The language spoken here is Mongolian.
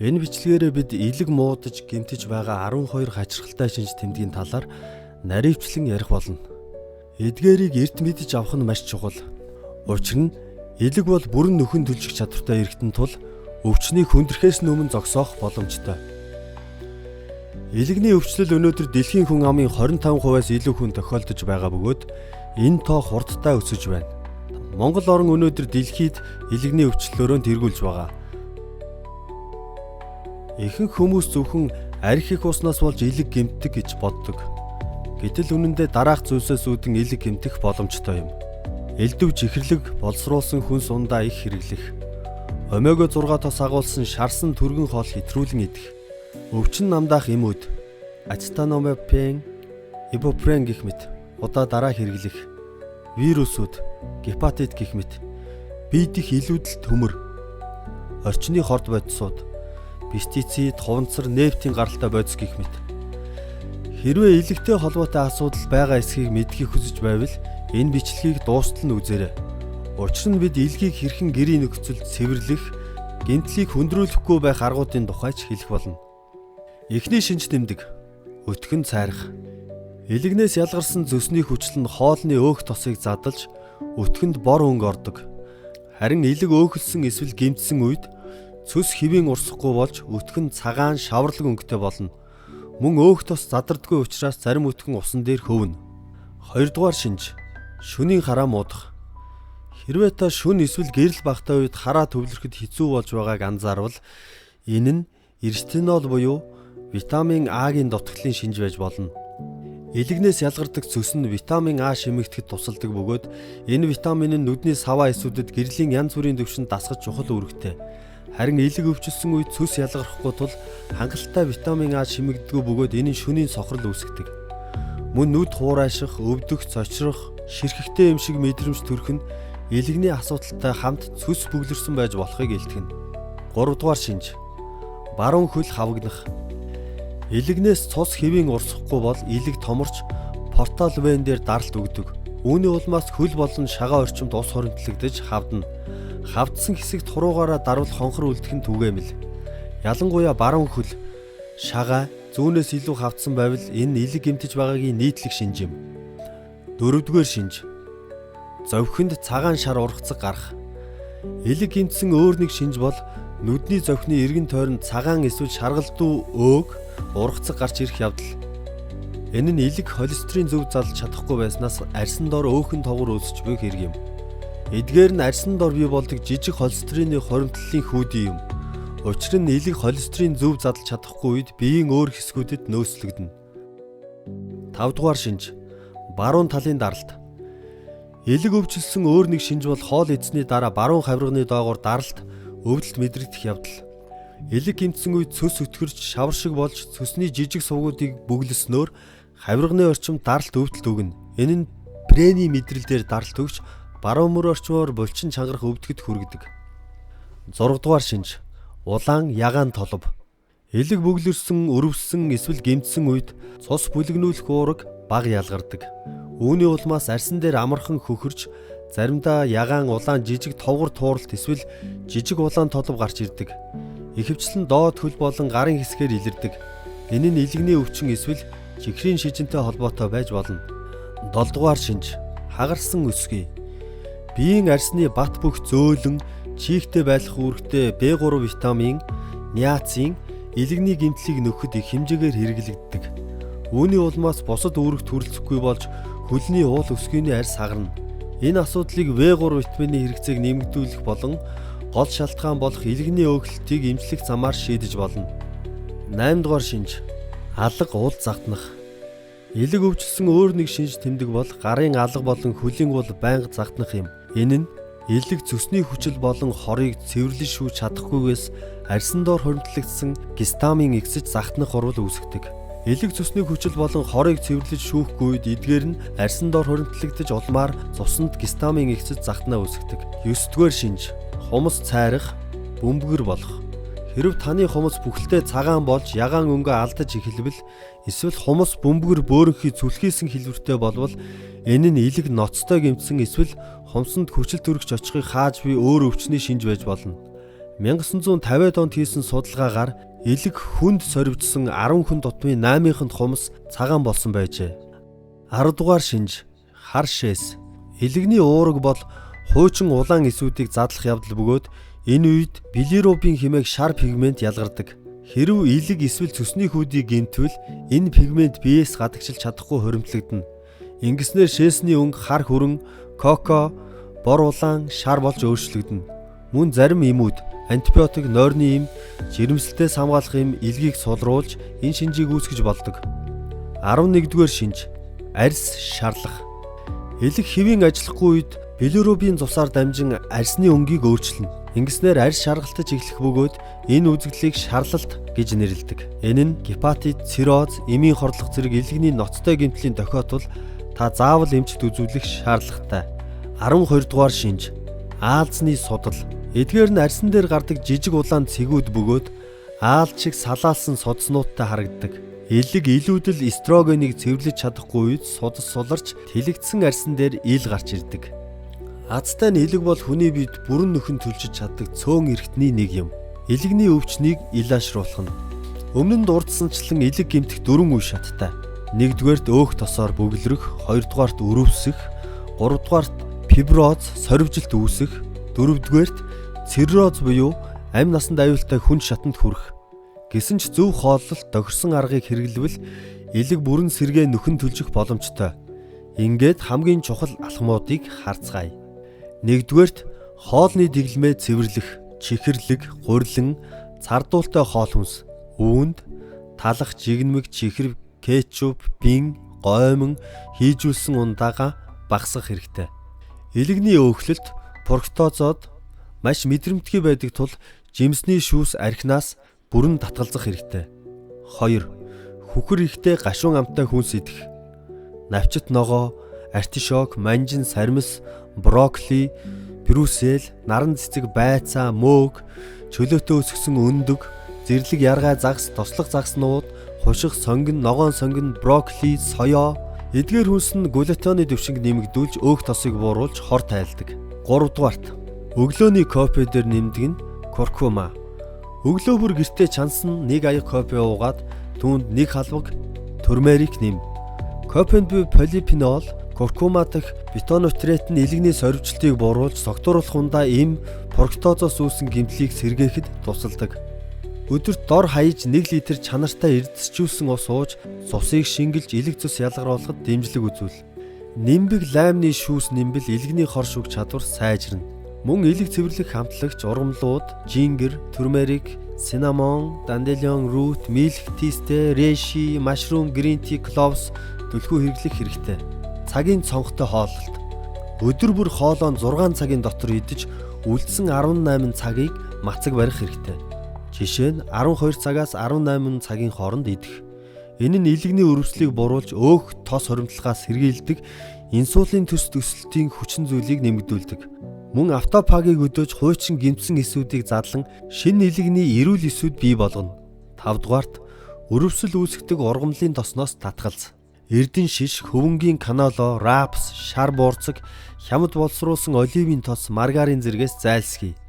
Энэ бичлэгээрээ бид элэг муудаж гэмтэж байгаа 12 хачирхалтай шинж тэмдгийн талаар наривчлан ярих болно. Эдгээрийг эрт мэдж авах нь маш чухал. Учир нь элэг бол бүрэн нөхөн төлжих чадвартай эргэтэн тул өвчнийг хүндрэхээс өмнө зогсоох боломжтой. Элэгний өвчлөл өнөөдөр дэлхийн хүн амын 25%-аас илүү хүн тохиолдож байгаа бөгөөд энэ тоо хурдтай өсөж байна. Монгол орн өнөөдөр дэлхийд элэгний өвчлөлөөрөө тэргүүлж байгаа. Ихэнх хүмүүс зөвхөн арх их уснаас болж элэг гэмтдэг гэж боддог. Гэтэл үнэндээ дараах зүйлсээс үүдэн элэг гэмтэх боломжтой юм. Элдв жихэрлэг боловсруулсан хүнс ундаа их хэрэглэх. Омега 6 тос агуулсан шарсан түргэн хоол хэтрүүлэн идэх. Өвчин намдаах эмүүд, ацетаминопен, ибупрен гэх мэт удаа дараа хэрэглэх. Вирусүүд, гепатит гэх мэт бие дэх илүүдэл төмөр, орчны хорд бодисууд, пестицид, хуванцар, нефтийн гаралтай бодис гэх мэт. Хэрвээ элэгтэй холбоотой асуудал байгаа эсхийг мэдхийг хүсэж байвал энэ бичлэгийг дуустал нь үзээрэй. Учир нь бид элгийг хэрхэн гэрийн нөхцөлд цэвэрлэх, гэмтлийг хүндрүүлэхгүй байх аргуудын тухайч хэлэх болно. Эхний шинж тэмдэг өтгөн цайрах. Элэгнээс ялгарсан зүсний хүчил нь хоолны өөх тосыг задалж өтгөнд бор өнгө ордог. Харин элэг өөхөлсөн эсвэл гэмтсэн үед цөс хэвийн урсахгүй болж өтгөн цагаан шаварлаг өнгөтэй болно. Мөн өөх тос задардгүй учраас зарим өтгөн усан дээр хөвнө. Хоёрдугаар шинж шөнийн хараа муудах. Хэрвээ та шөнө эсвэл гэрэл багтаа үед хараа төвлөрөхөд хэцүү болж байгааг анзаарвал энэ нь эрчтинол буюу витамин А-гийн дутагдлын шинж байж болно. Элэгнээс ялгардаг цөс нь витамин А шимэгдэхэд тусалдаг бөгөөд энэ витамин нь нүдний саваа эсүүдэд гэрлийн янз бүрийн төвшөнд дасгаж чухал үүрэгтэй. Харин элэг өвчлсөн үед цөс ялгархгүй тул хангалттай витамин А шимэгддэггүй бөгөөд энэ нь шөнийн сохрол үүсгэдэг. Мөн нүд хуурайших, өвдөх, цочрох, ширхэхтэй юм шиг мэдрэмж төрөх нь элэгний асуудалтай хамт цөс бүглэрсэн байж болохыг илтгэнэ. 3 дугаар шинж баруун хөл хавгнах. Элэгнээс цус хэвийн урсахгүй бол элэг томорч портал вен дээр даралт өгдөг. Үүний улмаас хөл болон шагаа орчимд ус хоригдлогдож хавдна. Хавдсан хэсэгт хуруугаараа дарвал хонхор үлдэх нь түгээмэл. Ялангуяа баруун хөл, шагаа зүүнээс илүү хавдсан байвал энэ элэг гэмтэж байгаагийн нийтлэг шинж юм. 4-р шинж зовхинд цагаан шар ургацаг гарах. Элэг гэмтсэн өөр нэг шинж бол нүдний зовхины эргэн тойронд цагаан эсвэл шаргалдуу өөг ургацаг гарч ирэх явдал. Энэ нь элэг холестерин зөв залж чадахгүй байснаас арьсан дор өөхөн тогор үүсч буй хэрэг юм. Эдгээр нь арьсан дор бий болдог жижиг холестерины хуримтлалын хүүдий юм. Учир нь элэг холестерин зөв задлж чадахгүй үед биеийн өөр хэсгүүдэд нөөцлөгдөнө. 5 дугаар шинж баруун талын даралт. Элэг өвчлсөн өөр нэг шинж бол хоол идсний дараа баруун хавирганы доогоор даралт, өвдөлт мэдрэгдэх явдал. Элэг гэмтсэн үед цөс өтгөрч шавар шиг болж цөсний жижиг сувгуудыг бүглэснөөр хавирганы орчимд даралт өвдөлт өгнө. Энэ нь прени мэдрэл дээр даралт өгч баруун мөр орчмоор булчин чангарах өвдгөд хүргэдэг. 6 дугаар шинж улаан ягаан толб. Элэг бүглэрсэн, өрөвсөн эсвэл гэмтсэн үед цус бүлэгнүүлэх уураг бага ялгардаг. Үүний улмаас арьсан дээр амархан хөхөрч заримдаа ягаан улаан жижиг товгор тууралт эсвэл жижиг улаан толб гарч ирдэг. Ихэвчлэн доод хөл болон гарын хэсгээр илэрдэг. Энэ нь элэгний өвчин эсвэл чихрийн шижинтэй холбоотой байж болно. 7 дугаар шинж хагарсан өсгий. Биеийн арьсны бат бөх зөөлөн, чихтэй байх үүрэгтэй B3 витамин, ниацин элэгний гэмтлийг нөхөд их хэмжээгээр хэрэглэгддэг. Үүний улмаас бусад үүрэгт хүрэлцэхгүй болж хөлний уул өсгийний арьс хагарна. Энэ асуудлыг B3 витамины хэрэгцээг нэмэгдүүлэх болон гол шалтгаан болох элэгний өөхлөлтийг эмчлэх замаар шийдэж болно. 8 дугаар шинж алга уул загтнах. Элэг өвчлсөн өөр нэг шинж тэмдэг бол гарын алга болон хөлийн уул байнга загтнах юм. Энэ нь элэг цөсний хүчил болон хорыг цэвэрлэж шүүж чадахгүйгээс арьсан доор хуримтлагдсан гистамин эксэж загтнах урвал үүсгдэг. Элэг цөсний хүчил болон хорыг цэвэрлэж шүүхгүй үед эдгээр нь арьсан доор хуримтлагдаж улмаар цуснд гистамин эксэж загтнаа үүсгдэг. 9-р шинж хумс цайрах, бөмбөгөр болох. Хэрв таны хумс бүхэлдээ цагаан болж ягаан өнгө алдаж эхэлвэл эсвэл хумс бөмбөгөр бөөрөнхий зүлхийсэн хэлбэртэй болвол энэ нь элэг ноцтой гэмтсэн эсвэл хумсанд хүчил төрөгч очихыг хааж буй өөр өвчний шинж байж болно. 1950-ад онд хийсэн судалгаагаар элэг хүнд сорвжсон 10 хүн дутмын 8-нд хумс цагаан болсон байжээ. 10 дугаар шинж хар шээс. Элэгний уураг бол хуучин улаан эсүүдийг задлах явдал бөгөөд энэ үед билирубин хэмээх шар пигмент ялгардаг. Хэрв элэг эсвэл цөсний хүүдийг гэмтвэл энэ пигмент биеэс гадагшилж чадахгүй хуримтлагдана. Ингэснээр шээсний өнгө хар хүрэн, коко, бор улаан, шар болж өөрчлөгдөнө. Мөн зарим эмүүд антибиотик, нойрны эм, жирэмслэлтээс хамгаалах эм элгийг сулруулж энэ шинжийг үүсгэж болдог. 11-р шинж арьс шарлах. Элэг хэвийн ажиллахгүй үед билирубин цусаар дамжин арьсны өнгийг өөрчилнө. Ингэснээр арьс шаргалтаж эхлэх бөгөөд энэ үзэгдлийг шарлалт гэж нэрлэдэг. Энэ нь гепатит, цирроз, эмийн хорлох зэрэг элэгний ноцтой гэмтлийн тохиолдол та заавал эмчит үзүүлэх шаардлагатай. 12 дугаар шинж аалзны судал. Эдгээр нь арьсан дээр гардаг жижиг улаан цэгүүд бөгөөд аалз шиг салаалсан судснуудтай харагддаг. Элэг илүүдэл эстрогенийг цэвэрлэж чадахгүй үед судас суларч тэлэгдсэн арьсан дээр ил гарч ирдэг. Азтай нь элэг бол хүний биед бүрэн нөхөн төлжиж чаддаг цөөн эрхтний нэг юм. Элэгний өвчнийг илаашруулах нь. Өмнө нь дурдсанчлан элэг гэмтэх 4 үе шаттай. 1-р өөх тосоор бөглөрөх, 2-р өрөвсөх, 3-р фиброз сорвжилт үүсэх, 4-р цирроз буюу амь насанд аюултай хүнд шатанд хүрэх. Гэсэн ч зөв хооллолт тохирсон аргыг хэрэглэвэл элэг бүрэн сэргээ нөхөн төлжих боломжтой. Ингээд хамгийн чухал алхмуудыг харцгаая. 1-р хоолны дэглэмээ цэвэрлэх, чихэрлэг, гурилан, цардуултай хоол хүнс, үүнд талах, жигнэмэг, чихэр, кетчуп, бин, гоймон, хийжүүлсэн ундаага багасгах хэрэгтэй. Элэгний өөхлөлт фруктозод маш мэдрэмтгий байдаг тул жимсний шүүс архинаас бүрэн татгалзах хэрэгтэй. 2. Хүхэр ихтэй гашуун амтай хүнс идэх. Навчит ногоо, артишок, манжин, сармис, брокколи, брюссел, наран цэцэг, байцаа, мөөг, чөлөөтэй өсгсөн өндөг, зэрлэг яргай загас, тослог загснууд, хуших, сонгин, ногоон сонгин, брокколи, соёо. Эдгээр хүнс нь глютены дэвшинг нэмэгдүүлж өөх тосыг бууруулж хор тайлдаг. 3-дугаарт өглөөний кофе дээр нэмдэг нь куркума. Өглөө бүр гэртээ чансан 1 аяг кофе уугаад түүнд 1 халбаг турмерик нэм. Кофенд буй полифенол, куркума дах бетонутрет нь элэгний сорвжилтыг бууруулж согтууруулах ундаа эм фруктозоос үүсэн гэмтлийг сэргээхэд тусалдаг. Өдөрт дор хаяж 1 литр чанартай эрдэсчүүлсэн ус ууж цусыг шингэлж элэг цус ялгаруулахад дэмжлэг үзүүл. Нимбэг лаймны шүүс нэмбэл элэгний хор шүүх чадвар сайжирна. Мөн элэг цэвэрлэх хамтлагч ургамлууд, жингер, турмерик, cinnamon, dandelion root, milk, tiste, reishi, mushroom, green tea, cloves төлхөө хэрэглэх хэрэгтэй. Цагийн цонхтой хооллолт. Өдөр бүр хоолоо 6 цагийн дотор идэж үлдсэн 18 цагийг мацаг барих хэрэгтэй. Жишээ нь 12 цагаас 18 цагийн хооронд идэх. Энэ нь элэгний өрөвслийг буруулж өөх тос хоримтлагаас сэргийлдэг, инсулин төс төсөлтийн хүчин зүйлийг нэмэгдүүлдэг. Мөн автопагийг өдөөж хуучин гэмтсэн эсүүдийг задлан шинэ элэгний эрүүл эсүүд бий болгоно. 5 дугаарт өрөвсөл үүсгдэг ургамлын тосноос татгалз. Эрдэн шиш, хөвөнгийн каноло, рапс, шар буурцаг, хямд боловсруулсан оливын тос, маргарин зэргээс зайлсхий.